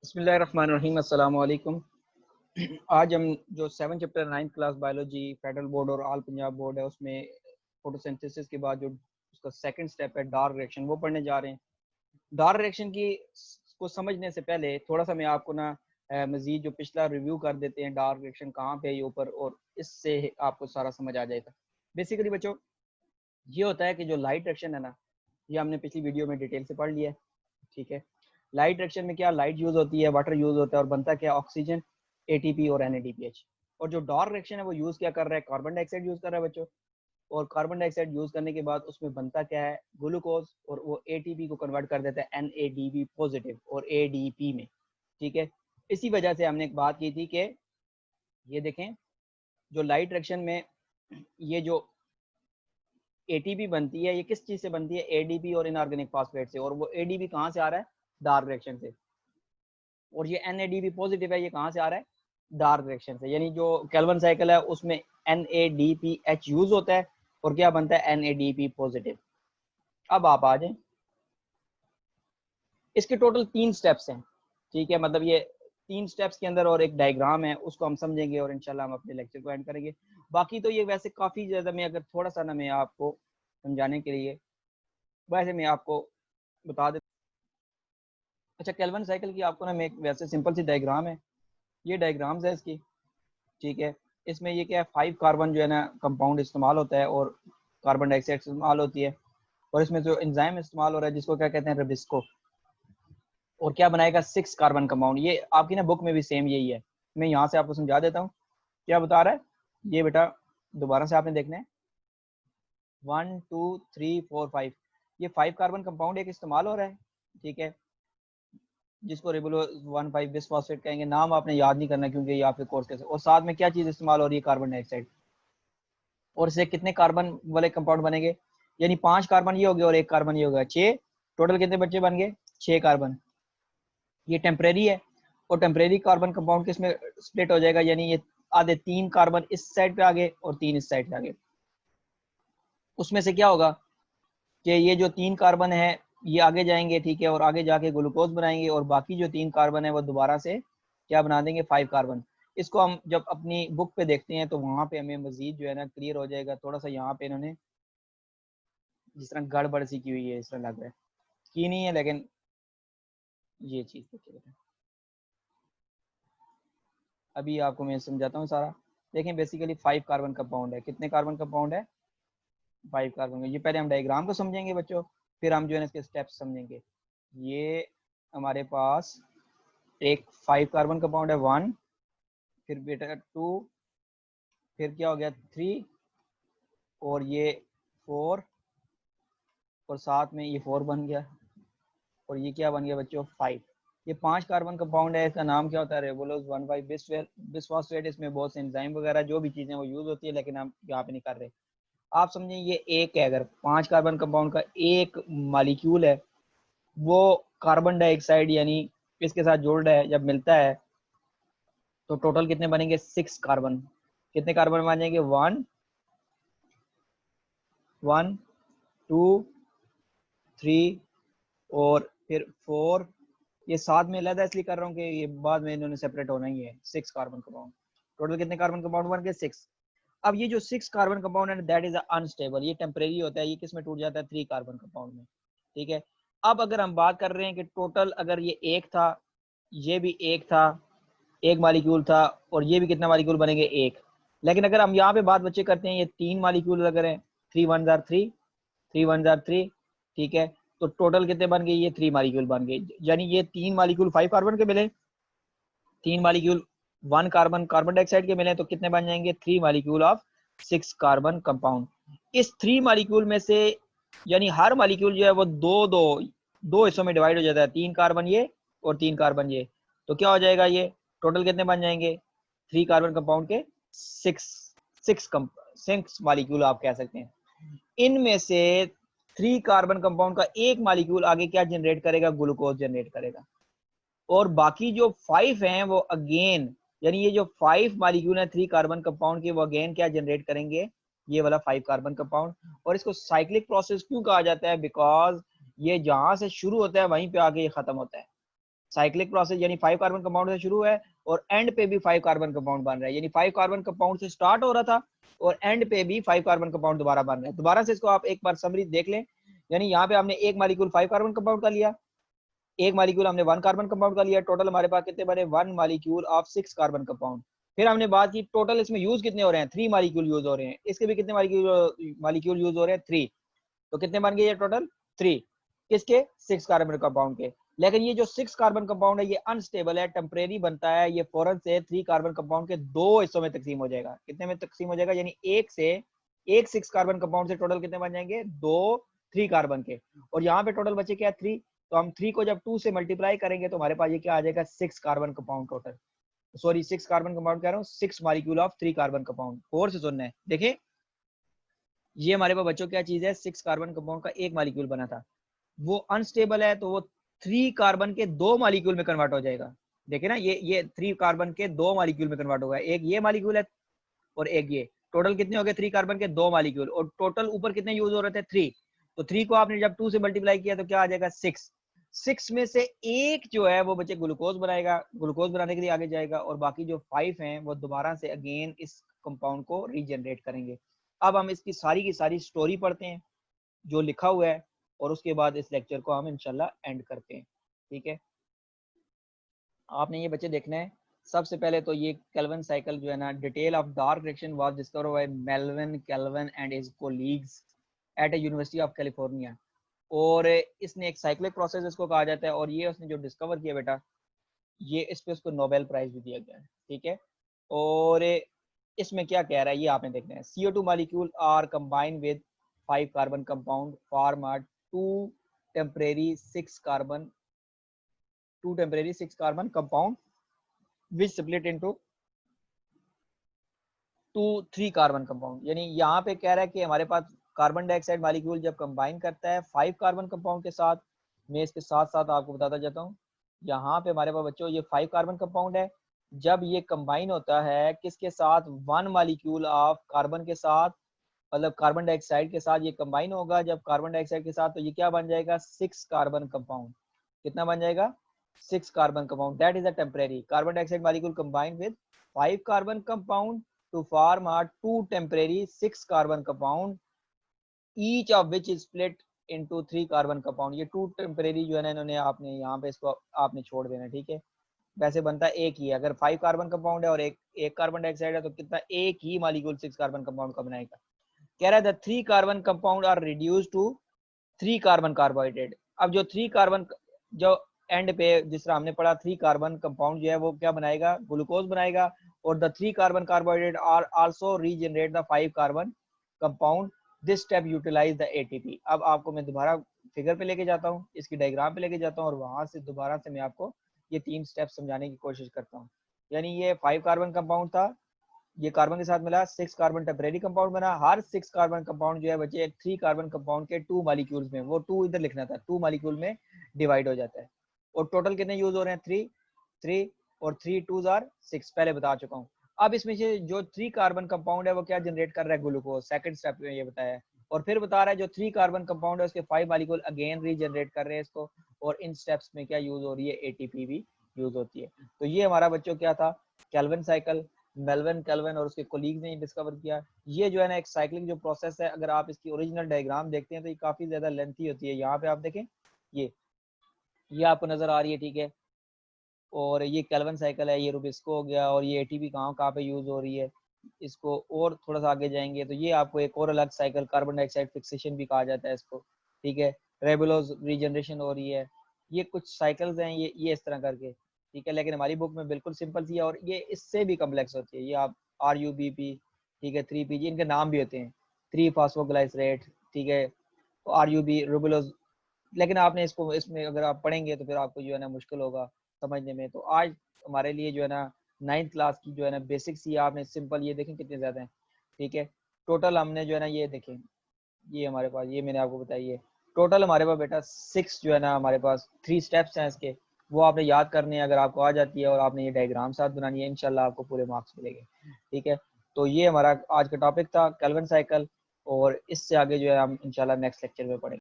बिस्मिल्लाहिर्रहमानिर्रहीम, अस्सलाम वालेकुम। आज हम जो 7 chapter 9th class biology federal board और ऑल पंजाब बोर्ड है उसमें फोटोसिंथेसिस के बाद जो उसका सेकंड स्टेप है डार्क रिएक्शन, वो पढ़ने जा रहे हैं। डार्क रिएक्शन की को समझने से पहले थोड़ा सा मैं आपको ना मजीद जो पिछला रिव्यू कर देते हैं, डार्क रिएक्शन कहाँ पे है ये ऊपर, और इससे आपको सारा समझ आ जाएगा। बेसिकली बच्चों ये होता है कि जो लाइट रिएक्शन है ना, ये हमने पिछली वीडियो में डिटेल से पढ़ लिया है। ठीक है, लाइट रिएक्शन में क्या लाइट यूज होती है, वाटर यूज होता है और बनता क्या ऑक्सीजन, एटीपी और एनएडीपीएच। और जो डार्क रिएक्शन है वो यूज क्या कर रहा है, कार्बन डाइऑक्साइड यूज कर रहा है बच्चों। और कार्बन डाइऑक्साइड यूज करने के बाद उसमें बनता क्या है, ग्लूकोज, और वो एटीपी को कन्वर्ट कर देता है एनएडीपी पॉजिटिव और एडीपी में। ठीक है, इसी वजह से हमने एक बात की थी कि ये देखें जो लाइट रिएक्शन में ये जो एटीपी बनती है ये किस चीज से बनती है, एडीपी और इनऑर्गेनिक फॉस्फेट से। और वो एडीपी कहाँ से आ रहा है, डार्क रिएक्शन से। और ये एनएडीपी पॉजिटिव है, ये कहाँ से आ रहा है, डार्क रिएक्शन से। यानी जो केल्विन साइकिल है उसमें एनएडीपीएच यूज होता है और क्या बनता है, एनएडीपी पॉजिटिव। अब आप आ जाए, इसके टोटल 3 स्टेप्स हैं। ठीक है, मतलब ये 3 स्टेप्स के अंदर और एक डायग्राम है, उसको हम समझेंगे और इंशाल्लाह हम अपने लेक्चर को एंड करेंगे। बाकी तो ये वैसे काफ़ी ज़्यादा, मैं अगर थोड़ा सा ना मैं आपको समझाने के लिए वैसे मैं आपको बता देता। अच्छा, केल्विन साइकिल की आपको ना मैं वैसे सिंपल सी डायग्राम है, ये डायग्राम्स है इसकी। ठीक है, इसमें ये क्या है, 5 कार्बन जो है ना कंपाउंड इस्तेमाल होता है और कार्बन डाइऑक्साइड इस्तेमाल होती है। और इसमें जो एंजाइम इस्तेमाल हो रहा है जिसको क्या कहते हैं, रबिस्को। और क्या बनाएगा, 6 कार्बन कंपाउंड। ये आपकी ना बुक में भी सेम यही है, मैं यहाँ से आपको समझा देता हूँ क्या बता रहा है। ये बेटा दोबारा से आपने देखना है, 1 2 3 4 5, ये 5 कार्बन कंपाउंड एक इस्तेमाल हो रहा है। ठीक है, जिसको रिबोलो 1,5 बिसफॉस्फेट कहेंगे। नाम आपने याद नहीं करना क्योंकि ये आपके कोर्स के। और साथ में क्या चीज़ इस्तेमाल हो रही है, कार्बन डाइऑक्साइड। और इससे कितने कार्बन वाले कंपाउंड बनेंगे, यानी 5 कार्बन ये हो गए और 1 कार्बन ये हो गया, 6। टोटल कितने बच्चे बन गए, 6 कार्बन। ये टेम्परेरी है और टेम्परेरी कार्बन कंपाउंड किस में स्प्लिट हो जाएगा, यानी ये आधे 3 कार्बन इस साइड पे आ गए और 3 इस साइड पे आ गए। उसमें से क्या होगा कि ये जो 3 कार्बन है ये आगे जाएंगे, ठीक है, और आगे जाके ग्लूकोज बनाएंगे। और बाकी जो 3 कार्बन है वो दोबारा से क्या बना देंगे, 5 कार्बन। इसको हम जब अपनी बुक पे देखते हैं तो वहां पे हमें मजीद जो है ना क्लियर हो जाएगा। थोड़ा सा यहाँ पे इन्होंने जिस तरह गड़बड़ सी की हुई है, इस तरह लग रहा है, की नहीं है, लेकिन ये चीज देखिए बेटा, अभी आपको मैं समझाता हूँ सारा। देखें, बेसिकली 5 कार्बन कंपाउंड है। कितने कार्बन कंपाउंड है, 5 कार्बन। ये पहले हम डायग्राम को समझेंगे बच्चों, फिर हम जो है ना इसके स्टेप्स समझेंगे। ये हमारे पास एक 5 कार्बन कंपाउंड है, 1, फिर बेटा 2, फिर क्या हो गया 3, और ये 4, और साथ में ये 4 बन गया, और ये क्या बन गया बच्चों, 5। ये 5 कार्बन कंपाउंड है, इसका नाम क्या होता है, रेबोलोज 1,5 बिसफॉस्फेट। इसमें बहुत से एंजाइम वगैरह जो भी चीजें वो यूज होती है, लेकिन हम यहाँ पे नहीं कर रहे। आप समझें ये एक है, अगर 5 कार्बन कंपाउंड का एक मालिक्यूल है, वो कार्बन डाइऑक्साइड यानी इसके साथ जुड़ रहा है, जब मिलता है तो टोटल कितने बनेंगे, 6 कार्बन। कितने कार्बन बन जाएंगे, 1 1 2 3 और फिर 4। ये साथ में अलग इसलिए कर रहा हूँ कि ये बाद में इन्होंने सेपरेट होना ही है। 6 कार्बन कंपाउंड, टोटल कितने कार्बन कंपाउंड बन गए, 6। अब ये जो 6 कार्बन कंपाउंड है दैट इज अनस्टेबल, ये टेम्परेरी होता है। ये किस में टूट जाता है, 3 कार्बन कंपाउंड में। ठीक है, अब अगर हम बात कर रहे हैं कि टोटल अगर ये एक था, ये भी एक था, एक मालिक्यूल था, और ये भी कितना मालिक्यूल बनेंगे, एक। लेकिन अगर हम यहाँ पे बात बच्चे करते हैं, ये 3 मालिक्यूल अगर हैं, 3 1 जार 3, 3 1 जार 3, ठीक है, तो टोटल कितने बन गए, ये 3 मालिक्यूल बन गए। यानी ये 3 मालिक्यूल 5 कार्बन के मिले, 3 मालिक्यूल 1 कार्बन कार्बन डाइऑक्साइड के मिले, तो कितने बन जाएंगे, 3 मालिक्यूल ऑफ 6 कार्बन कंपाउंड। इस 3 मालिक्यूल में से यानी हर मालिक्यूल जो है वो दो हिस्सों में डिवाइड हो जाता है, 3 कार्बन ये और 3 कार्बन ये। तो क्या हो जाएगा, ये टोटल कितने बन जाएंगे, 3 कार्बन कंपाउंड के 6 मालिक्यूल आप कह सकते हैं। इनमें से 3 कार्बन कंपाउंड का एक मालिक्यूल आगे क्या जनरेट करेगा, ग्लूकोज जनरेट करेगा। और बाकी जो 5 हैं वो अगेन, यानी ये जो 5 मालिक्यूल है 3 कार्बन कंपाउंड के, वो अगेन क्या जनरेट करेंगे, ये वाला 5 कार्बन कंपाउंड। और इसको साइक्लिक प्रोसेस क्यों कहा जाता है, बिकॉज ये जहां से शुरू होता है वहीं पे आके ये खत्म होता है। साइक्लिक प्रोसेस यानी 5 कार्बन कंपाउंड से शुरू है और एंड पे भी 5 कार्बन कंपाउंड बन रहा है, यानी 5 कार्बन कंपाउंड से स्टार्ट हो रहा था और एंड पे भी 5 कार्बन कंपाउंड दोबारा बन रहा है। दोबारा से इसको आप एक बार समरी देख लें, यानी यहाँ पे हमने एक मालिक्यूल 5 कार्बन कंपाउंड का लिया, एक मालिक्यूल हमने 1 कार्बन कंपाउंड का लिया, टोटल हमारे पास कितने बने 1 मालिक्यूल ऑफ 6 कार्बन कंपाउंड। फिर हमने बात की टोटल इसमें यूज कितने हो रहे हैं, 3 मालिक्यूल यूज हो रहे हैं, इसके भी कितने मालिक्यूल यूज हो रहे हैं 3, तो कितने बन गए ये टोटल 3 किसके 6 कार्बन कंपाउंड के। लेकिन ये जो 6 कार्बन कंपाउंड है ये अनस्टेबल है, टेम्परेरी बनता है, ये फौरन से 3 कार्बन कंपाउंड के दो हिस्सों में तकसीम हो जाएगा। कितने में तकसीम हो जाएगा, यानी एक 6 कार्बन कंपाउंड से टोटल कितने बन जाएंगे, 2 3 कार्बन के, और यहाँ पे टोटल बचे क्या 3, तो हम 3 को जब 2 से मल्टीप्लाई करेंगे तो हमारे पास ये क्या आ जाएगा 6 carbon compound total, sorry 6 carbon compound कह रहा हूँ, 6 मॉलिक्यूल ऑफ 3 कार्बन कंपाउंड। और से सुनना है, देखिए ये हमारे पास बच्चों क्या चीज है, 6 कार्बन कंपाउंड का एक मॉलिक्यूल बना था, वो अनस्टेबल है तो वो 3 कार्बन के 2 मॉलिक्यूल में कन्वर्ट हो जाएगा। देखिए ना ये 3 कार्बन के 2 मॉलिक्यूल में कन्वर्ट होगा, एक ये मॉलिक्यूल है और एक ये, टोटल कितने हो गए 3 कार्बन के 2 मॉलिक्यूल, और टोटल ऊपर कितने यूज हो रहे थे 3, तो 3 को आपने जब 2 से मल्टीप्लाई किया तो क्या आ जाएगा 6 में से एक जो है वो बच्चे ग्लूकोज बनाएगा, ग्लूकोज बनाने के लिए आगे जाएगा, और बाकी जो 5 हैं वो दोबारा से अगेन इस कंपाउंड को रीजनरेट करेंगे। अब हम इसकी सारी की सारी स्टोरी पढ़ते हैं जो लिखा हुआ है, और उसके बाद इस लेक्चर को हम इंशाल्लाह एंड करते हैं। ठीक है, आपने ये बच्चे देखना है, सबसे पहले तो ये केल्विन साइकिल जो है ना, detail of dark reaction was discovered by Melvin Calvin and his colleagues at University of California, और इसने एक साइक्लिक प्रोसेस इसको कहा जाता है, और ये उसने जो डिस्कवर किया बेटा, ये इस पे उसको नोबेल प्राइज भी दिया गया है। ठीक है, और इसमें क्या कह रहा है ये आपने देखना है, CO2 molecule are combine with 5 carbon compound form are to temporary 6 carbon compound which split into 3 carbon compound. यानी यहाँ पे कह रहा है कि हमारे पास कार्बन डाइऑक्साइड मॉलिक्यूल जब कंबाइन करता है 5 कार्बन कंपाउंड के साथ, मैं इसके साथ साथ आपको बताता जाता हूँ, यहाँ पे हमारे पास बच्चों ये 5 कार्बन कंपाउंड है, जब ये कंबाइन होता है किसके साथ, 1 मॉलिक्यूल ऑफ कार्बन के साथ, मतलब कार्बन डाइऑक्साइड के साथ ये कंबाइन होगा, जब कार्बन डाइऑक्साइड के साथ, तो ये क्या बन जाएगा 6 कार्बन कंपाउंड। कितना बन जाएगा 6 carbon compound, that is a temporary carbon dioxide molecule combine with 5 carbon compound to form are 2 temporary 6 carbon compound each of which is split into 3 carbon compound। ये 2 temporary जो है ना इन्होंने आपने यहाँ पे इसको आपने छोड़ देना। ठीक है, वैसे बनता है एक ही है, अगर 5 कार्बन कंपाउंड है और एक कार्बन डाइऑक्साइड है तो कितना एक ही मॉलिक्यूल 6 कार्बन कंपाउंड का बनाएगा। कह रहा है 3 carbon compound are reduce to 3 carbon carbohydrate. अब जो 3 कार्बन जो एंड पे जिस तरह हमने पढ़ा 3 कार्बन कंपाउंड जो है वो क्या बनाएगा, ग्लूकोज बनाएगा, और the 3 carbon carbohydrate are also regenerate the 5 carbon compound, this step utilize the ATP। अब आपको मैं दोबारा फिगर पे लेके जाता हूँ, इसकी डायग्राम पे लेके जाता हूँ, और वहां से दोबारा से मैं आपको ये 3 स्टेप समझाने की कोशिश करता हूँ। यानी ये 5 कार्बन कंपाउंड था, ये कार्बन के साथ मिला 6 कार्बन टेम्परेरी कंपाउंड बना, हर 6 कार्बन कंपाउंड जो है बच्चे 3 कार्बन कंपाउंड के 2 मॉलिक्यूल्स में, वो 2 इधर लिखना था, 2 मॉलिक्यूल में डिवाइड हो जाता है, और टोटल कितने यूज हो रहे हैं 3 और 3 2 आर 6, पहले बता चुका हूँ। अब इसमें से जो 3 कार्बन कंपाउंड है वो क्या जनरेट कर रहा है, ग्लूकोज, सेकंड स्टेप में ये बताया है, और फिर बता रहा है जो 3 कार्बन कंपाउंड है उसके 5 मॉलिक्यूल अगेन रीजनरेट कर रहे हैं इसको, और इन स्टेप्स में क्या यूज हो रही है, ATP भी यूज होती है। तो ये हमारा बच्चों क्या था, केल्विन साइकिल, मेल्विन केल्विन और उसके कोलीग ने डिस्कवर किया। ये जो है ना एक साइक्लिंग जो प्रोसेस है, अगर आप इसकी ओरिजिनल डायग्राम देखते हैं तो ये काफी ज्यादा लेंथी होती है। यहाँ पे आप देखें ये आपको नजर आ रही है। ठीक है, और ये केल्विन साइकिल है, ये रुबिस्को हो गया, और ये ATP कहाँ कहाँ पे यूज हो रही है, इसको और थोड़ा सा आगे जाएंगे तो ये आपको एक और अलग साइकिल कार्बन डाइऑक्साइड फिक्सेशन भी कहा जाता है इसको। ठीक है, रेबुलोज रीजनरेशन हो रही है, ये कुछ साइकिल्स हैं ये इस तरह करके। ठीक है, लेकिन हमारी बुक में बिल्कुल सिंपल सी है, और ये इससे भी कम्प्लेक्स होती है। ये आप RUBP, ठीक है, 3PG, इनके नाम भी होते हैं, 3 फास्फोग्लाइसरेट, ठीक है, RUB रुबुलोज, लेकिन आपने इसको इसमें अगर आप पढ़ेंगे तो फिर आपको जो है ना मुश्किल होगा समझने में। तो आज हमारे लिए जो है ना 9th क्लास की जो है ना बेसिक्स ही आपने सिंपल ये देखें कितने ज़्यादा हैं। ठीक है, टोटल हमने जो है ना ये देखें, ये हमारे पास, ये मैंने आपको बताई है, टोटल हमारे पास बेटा 6 जो है ना हमारे पास 3 स्टेप्स हैं इसके, वो आपने याद करने हैं। अगर आपको आ जाती है और आपने ये डायग्राम साथ बनानी है, इंशाल्लाह आपको पूरे मार्क्स मिलेंगे। ठीक है, तो ये हमारा आज का टॉपिक था केल्विन साइकिल, और इससे आगे जो है हम इंशाल्लाह नेक्स्ट लेक्चर में पढ़ेंगे।